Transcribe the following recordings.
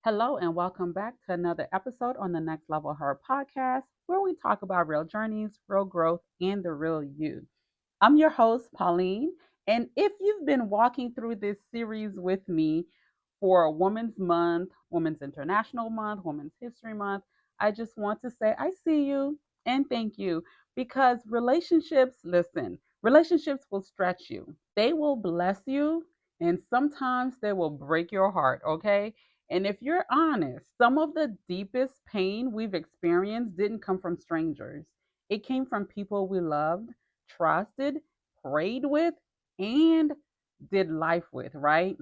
Hello, and welcome back to another episode on the Next Level Her podcast, where we talk about real journeys, real growth, and the real you. I'm your host, Pauline. And if you've been walking through this series with me for Women's Month, Women's International Month, Women's History Month, I just want to say I see you and thank you because relationships will stretch you, they will bless you, and sometimes they will break your heart, okay? And if you're honest, some of the deepest pain we've experienced didn't come from strangers. It came from people we loved, trusted, prayed with, and did life with, right?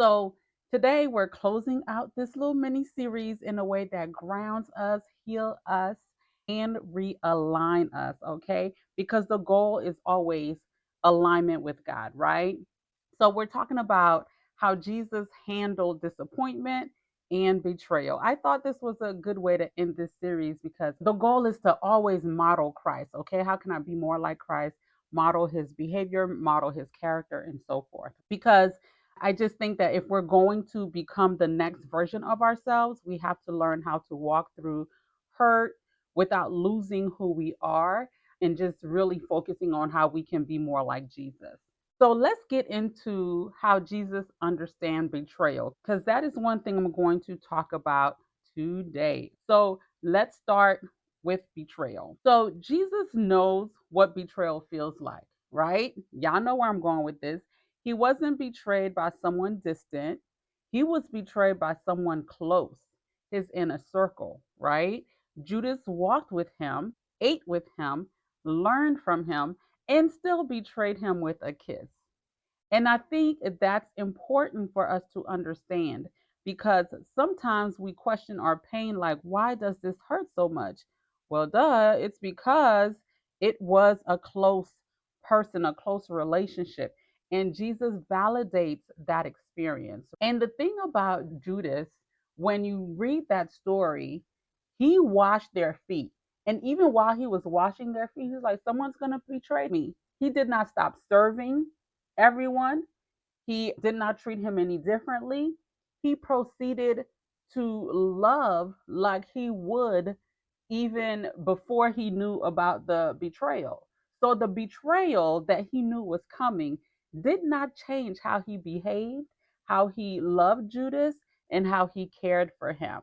So today we're closing out this little mini series in a way that grounds us, heal us, and realign us, okay? Because the goal is always alignment with God, right? So we're talking about how Jesus handled disappointment and betrayal. I thought this was a good way to end this series because the goal is to always model Christ, okay? How can I be more like Christ? Model his behavior, model his character, and so forth. Because I just think that if we're going to become the next version of ourselves, we have to learn how to walk through hurt without losing who we are and just really focusing on how we can be more like Jesus. So let's get into how Jesus understands betrayal, because that is one thing I'm going to talk about today. So let's start with betrayal. So Jesus knows what betrayal feels like, right? Y'all know where I'm going with this. He wasn't betrayed by someone distant, he was betrayed by someone close, his inner circle, right? Judas walked with him, ate with him, learned from him, and still betrayed him with a kiss. And I think that's important for us to understand because sometimes we question our pain like, why does this hurt so much? Well, duh, it's because it was a close person, a close relationship. And Jesus validates that experience. And the thing about Judas, when you read that story, he washed their feet. And even while he was washing their feet, he was like, someone's going to betray me. He did not stop serving everyone. He did not treat him any differently. He proceeded to love like he would even before he knew about the betrayal. So the betrayal that he knew was coming did not change how he behaved, how he loved Judas, and how he cared for him.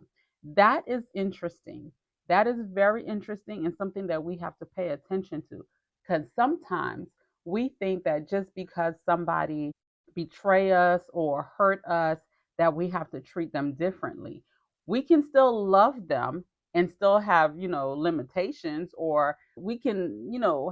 That is interesting. That is very interesting and something that we have to pay attention to because sometimes we think that just because somebody betray us or hurt us that we have to treat them differently. We can still love them and still have, limitations, or we can,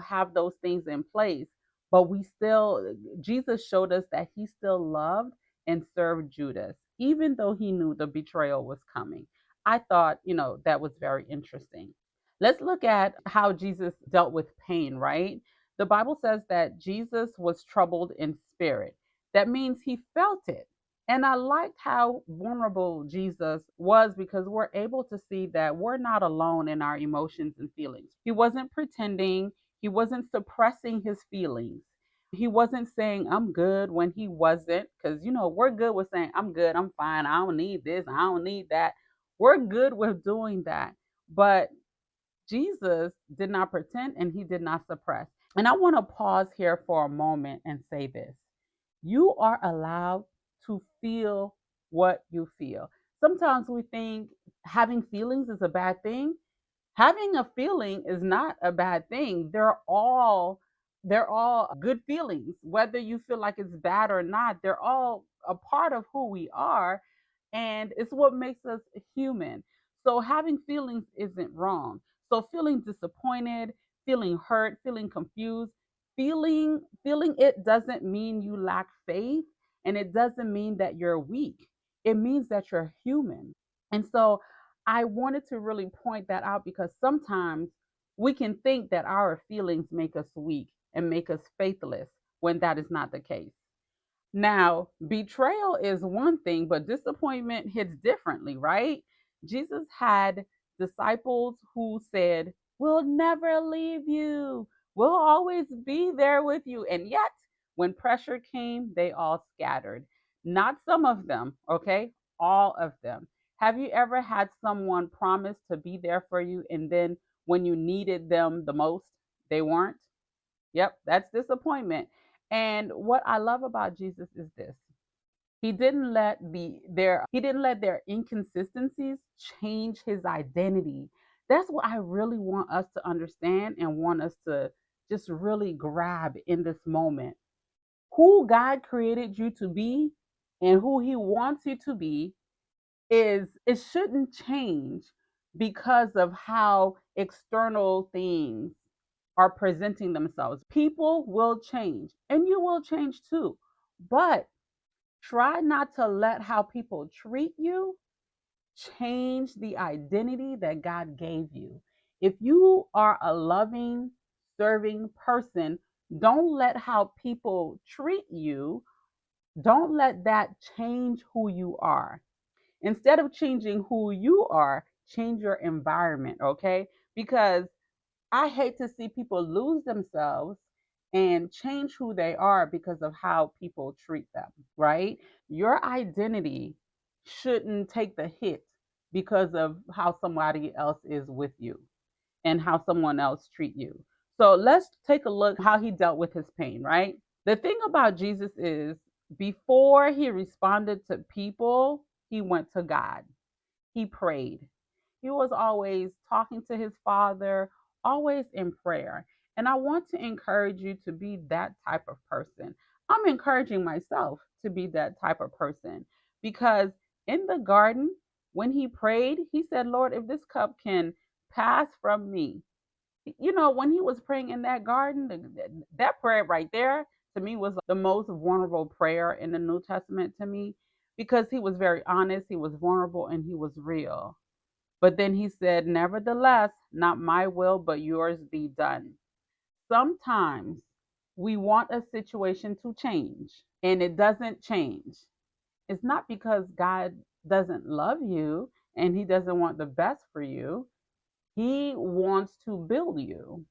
have those things in place, but we still, Jesus showed us that he still loved and served Judas even though he knew the betrayal was coming. I thought, that was very interesting. Let's look at how Jesus dealt with pain, right? The Bible says that Jesus was troubled in spirit. That means he felt it. And I liked how vulnerable Jesus was because we're able to see that we're not alone in our emotions and feelings. He wasn't pretending, he wasn't suppressing his feelings. He wasn't saying, I'm good when he wasn't, because, we're good with saying, I'm good, I'm fine, I don't need this, I don't need that. We're good with doing that. But Jesus did not pretend and he did not suppress. And I want to pause here for a moment and say this: you are allowed to feel what you feel. Sometimes we think having feelings is a bad thing. Having a feeling is not a bad thing. They're all good feelings. Whether you feel like it's bad or not, they're all a part of who we are, and it's what makes us human. So having feelings isn't wrong. So feeling disappointed, feeling hurt, feeling confused, feeling it doesn't mean you lack faith, and it doesn't mean that you're weak. It means that you're human. And so I wanted to really point that out because sometimes we can think that our feelings make us weak and make us faithless when that is not the case. Now, betrayal is one thing, but disappointment hits differently, right? Jesus had disciples who said, we'll never leave you, we'll always be there with you. And yet, when pressure came, they all scattered. Not some of them, okay? all of them. Have you ever had someone promise to be there for you and then when you needed them the most, they weren't? Yep, that's disappointment. And what I love about Jesus is this. He didn't let their inconsistencies change his identity. That's what I really want us to understand and want us to just really grab in this moment. Who God created you to be and who he wants you to be is it shouldn't change because of how external things are presenting themselves. People will change and you will change too. But try not to let how people treat you change the identity that God gave you. If you are a loving, serving person, don't let how people treat you, don't let that change who you are. Instead of changing who you are, change your environment, okay? Because I hate to see people lose themselves and change who they are because of how people treat them, right? Your identity shouldn't take the hit because of how somebody else is with you and how someone else treat you. So let's take a look how he dealt with his pain, right? The thing about Jesus is before he responded to people, he went to God. He prayed. He was always talking to his father, always in prayer. And I want to encourage you to be that type of person. I'm encouraging myself to be that type of person because in the garden, when he prayed, he said, Lord, if this cup can pass from me, when he was praying in that garden, that prayer right there to me was the most vulnerable prayer in the New Testament to me because he was very honest, he was vulnerable, and he was real. But then he said, nevertheless, not my will, but yours be done. Sometimes we want a situation to change and it doesn't change. It's not because God doesn't love you and he doesn't want the best for you. He wants to build you.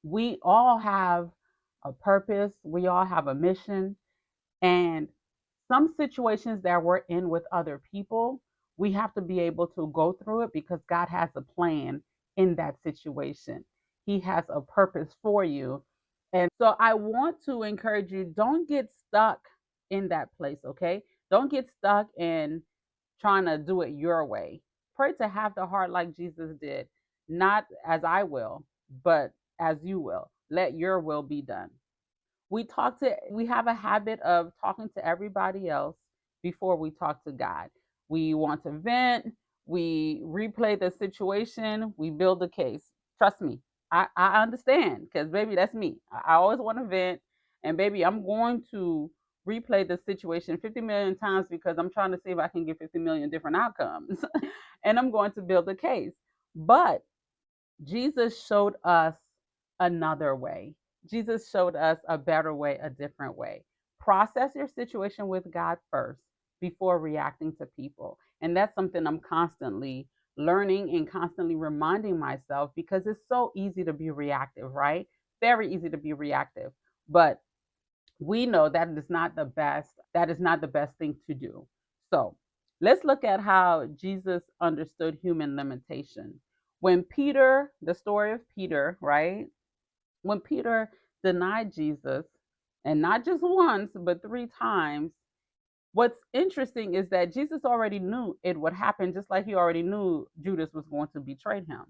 We all have a purpose, we all have a mission, and some situations that we're in with other people, we have to be able to go through it because God has a plan in that situation. He has a purpose for you. And so I want to encourage you, don't get stuck in that place, okay? Don't get stuck in trying to do it your way. Pray to have the heart like Jesus did, not as I will, but as you will. Let your will be done. We have a habit of talking to everybody else before we talk to God. We want to vent, we replay the situation, we build a case. Trust me, I understand because baby, that's me. I always want to vent, and baby, I'm going to replay the situation 50 million times because I'm trying to see if I can get 50 million different outcomes. And I'm going to build a case. But Jesus showed us another way. Jesus showed us a better way, a different way. Process your situation with God first before reacting to people. And that's something I'm constantly learning and constantly reminding myself because it's so easy to be reactive, right? Very easy to be reactive. But we know that is not the best thing to do. So let's look at how Jesus understood human limitation. When Peter, the story of Peter, right? When Peter denied Jesus, and not just once but 3 times, what's interesting is that Jesus already knew it would happen, just like he already knew Judas was going to betray him.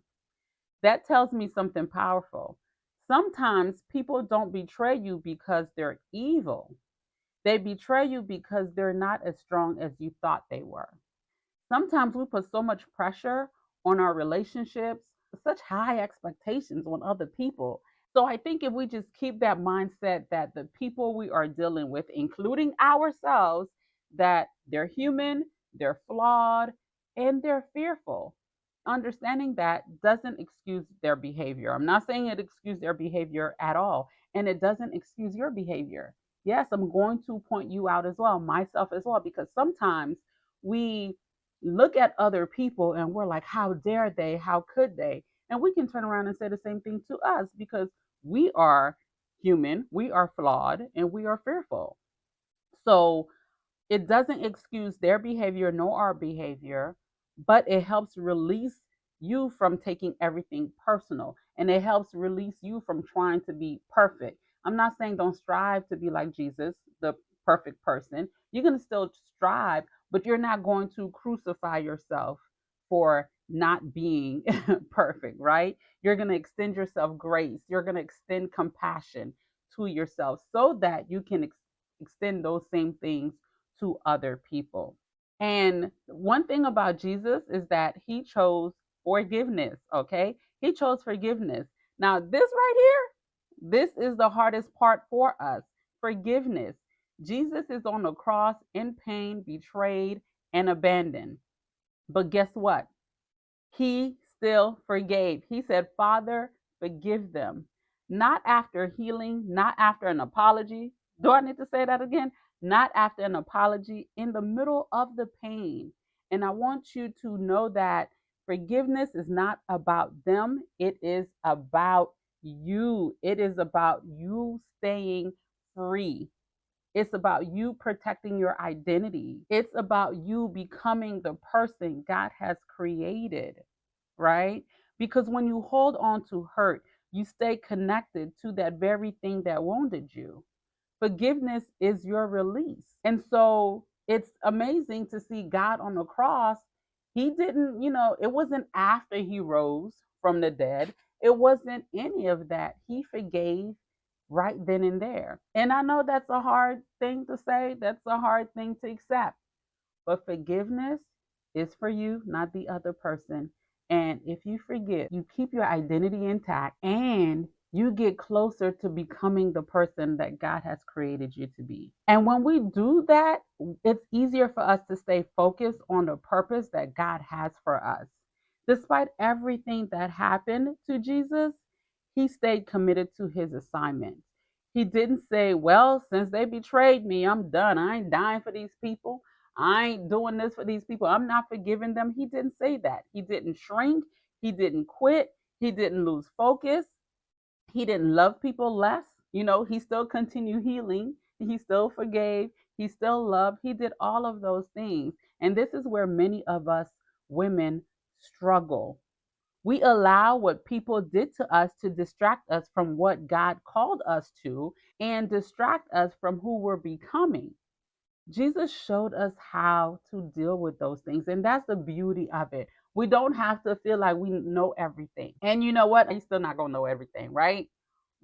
That tells me something powerful. Sometimes people don't betray you because they're evil, they betray you because they're not as strong as you thought they were. Sometimes we put so much pressure on our relationships, such high expectations on other people. So I think if we just keep that mindset that the people we are dealing with, including ourselves, that they're human, they're flawed, and they're fearful. Understanding that doesn't excuse their behavior. I'm not saying it excuses their behavior at all, and it doesn't excuse your behavior. Yes, I'm going to point you out as well, myself as well, because sometimes we look at other people and we're like, how dare they? How could they? And we can turn around and say the same thing to us because we are human, we are flawed, and we are fearful. So It doesn't excuse their behavior nor our behavior, but it helps release you from taking everything personal. And it helps release you from trying to be perfect. I'm not saying don't strive to be like Jesus, the perfect person. You're going to still strive, but you're not going to crucify yourself for not being perfect, right? You're going to extend yourself grace. You're going to extend compassion to yourself so that you can extend those same things to other people. And one thing about Jesus is that he chose forgiveness, okay? He chose forgiveness. Now, this right here, this is the hardest part for us, forgiveness. Jesus is on the cross in pain, betrayed, and abandoned. But guess what? He still forgave. He said, Father, forgive them. Not after healing, not after an apology. Do I need to say that again? Not after an apology, in the middle of the pain. And I want you to know that forgiveness is not about them, it is about you. It is about you staying free. It's about you protecting your identity. It's about you becoming the person God has created, right? Because when you hold on to hurt, you stay connected to that very thing that wounded you. Forgiveness is your release. And so it's amazing to see God on the cross. He didn't, it wasn't after he rose from the dead, it wasn't any of that. He forgave right then and there. And I know that's a hard thing to say, that's a hard thing to accept. But forgiveness is for you, not the other person. And if you forgive, you keep your identity intact and you get closer to becoming the person that God has created you to be. And when we do that, it's easier for us to stay focused on the purpose that God has for us. Despite everything that happened to Jesus, he stayed committed to his assignment. He didn't say, well, since they betrayed me, I'm done. I ain't dying for these people. I ain't doing this for these people. I'm not forgiving them. He didn't say that. He didn't shrink. He didn't quit. He didn't lose focus. He didn't love people less. He still continued healing. He still forgave. He still loved. He did all of those things. And this is where many of us women struggle. We allow what people did to us to distract us from what God called us to and distract us from who we're becoming. Jesus showed us how to deal with those things. And that's the beauty of it. We don't have to feel like we know everything. And you know what? You're still not going to know everything, right?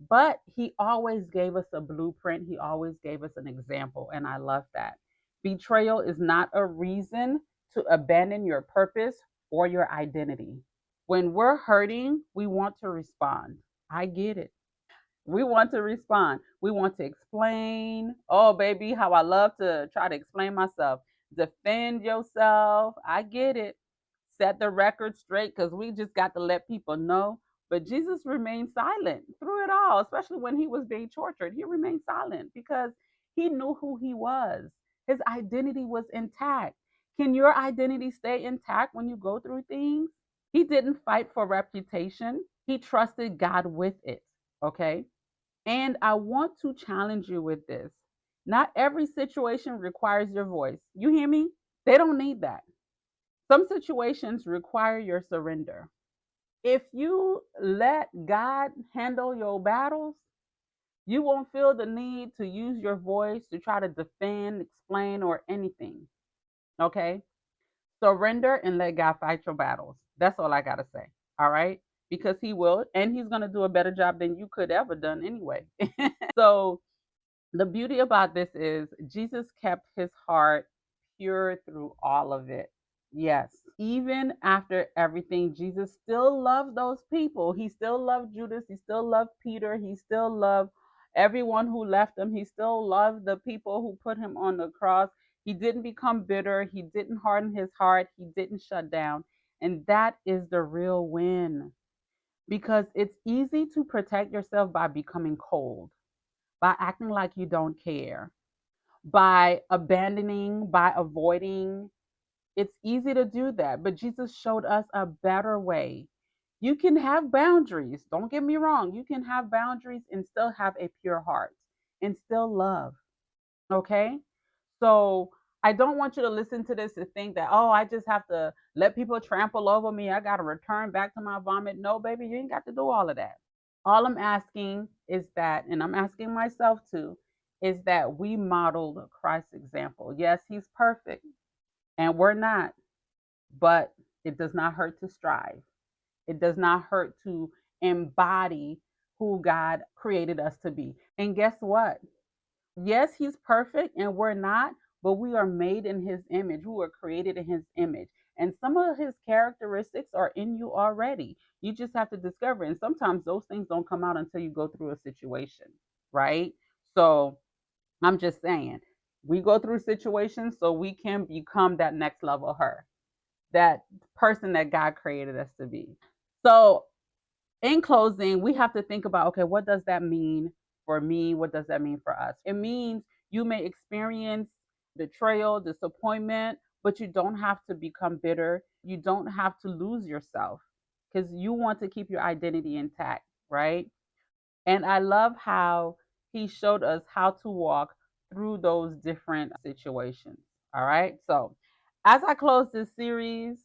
But he always gave us a blueprint. He always gave us an example. And I love that. Betrayal is not a reason to abandon your purpose or your identity. When we're hurting, we want to respond. I get it. We want to respond. We want to explain. Oh, baby, how I love to try to explain myself. Defend yourself. I get it. Set the record straight because we just got to let people know. But Jesus remained silent through it all, especially when he was being tortured. He remained silent because he knew who he was. His identity was intact. Can your identity stay intact when you go through things? He didn't fight for reputation, he trusted God with it. Okay. And I want to challenge you with this. Not every situation requires your voice. You hear me? They don't need that. Some situations require your surrender. If you let God handle your battles, you won't feel the need to use your voice to try to defend, explain, or anything. Okay? Surrender and let God fight your battles. That's all I got to say. All right? Because he will, and he's going to do a better job than you could ever done anyway. So the beauty about this is Jesus kept his heart pure through all of it. Yes, even after everything, Jesus still loved those people. He still loved Judas. He still loved Peter. He still loved everyone who left him. He still loved the people who put him on the cross. He didn't become bitter. He didn't harden his heart. He didn't shut down. And that is the real win because it's easy to protect yourself by becoming cold, by acting like you don't care, by abandoning, by avoiding. It's easy to do that, but Jesus showed us a better way. You can have boundaries. Don't get me wrong. You can have boundaries and still have a pure heart and still love. Okay? So I don't want you to listen to this and think that, oh, I just have to let people trample over me. I got to return back to my vomit. No, baby, you ain't got to do all of that. All I'm asking is that, and I'm asking myself too, is that we modeled Christ's example. Yes, he's perfect and we're not, but it does not hurt to strive. It does not hurt to embody who God created us to be. And guess what? Yes, he's perfect and we're not, but we are made in his image. We were created in his image. And some of his characteristics are in you already. You just have to discover. And sometimes those things don't come out until you go through a situation, right? So I'm just saying, we go through situations so we can become that next level her, that person that God created us to be. So in closing, we have to think about, okay, what does that mean for me? What does that mean for us? It means you may experience betrayal, disappointment, but you don't have to become bitter. You don't have to lose yourself because you want to keep your identity intact, right? And I love how he showed us how to walk through those different situations. All right. So, as I close this series,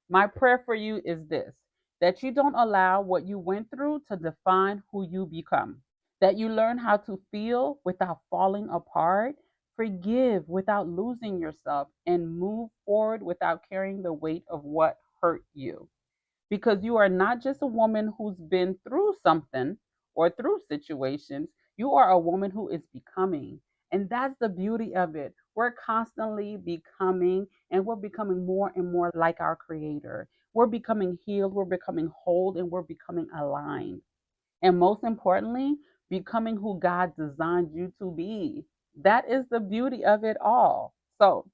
my prayer for you is this, that you don't allow what you went through to define who you become, that you learn how to feel without falling apart, forgive without losing yourself, and move forward without carrying the weight of what hurt you, because you are not just a woman who's been through something or through situations. You are a woman who is becoming. And that's the beauty of it. We're constantly becoming, and we're becoming more and more like our creator. We're becoming healed, we're becoming whole, and we're becoming aligned. And most importantly, becoming who God designed you to be. That is the beauty of it all. So,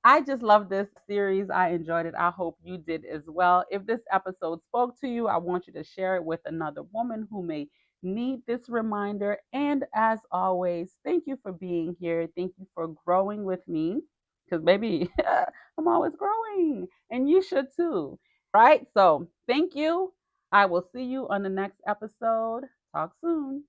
I just love this series. I enjoyed it. I hope you did as well. If this episode spoke to you, I want you to share it with another woman who may need this reminder. And as always, thank you for being here. Thank you for growing with me because, baby, I'm always growing and you should too. Right? So, thank you. I will see you on the next episode. Talk soon.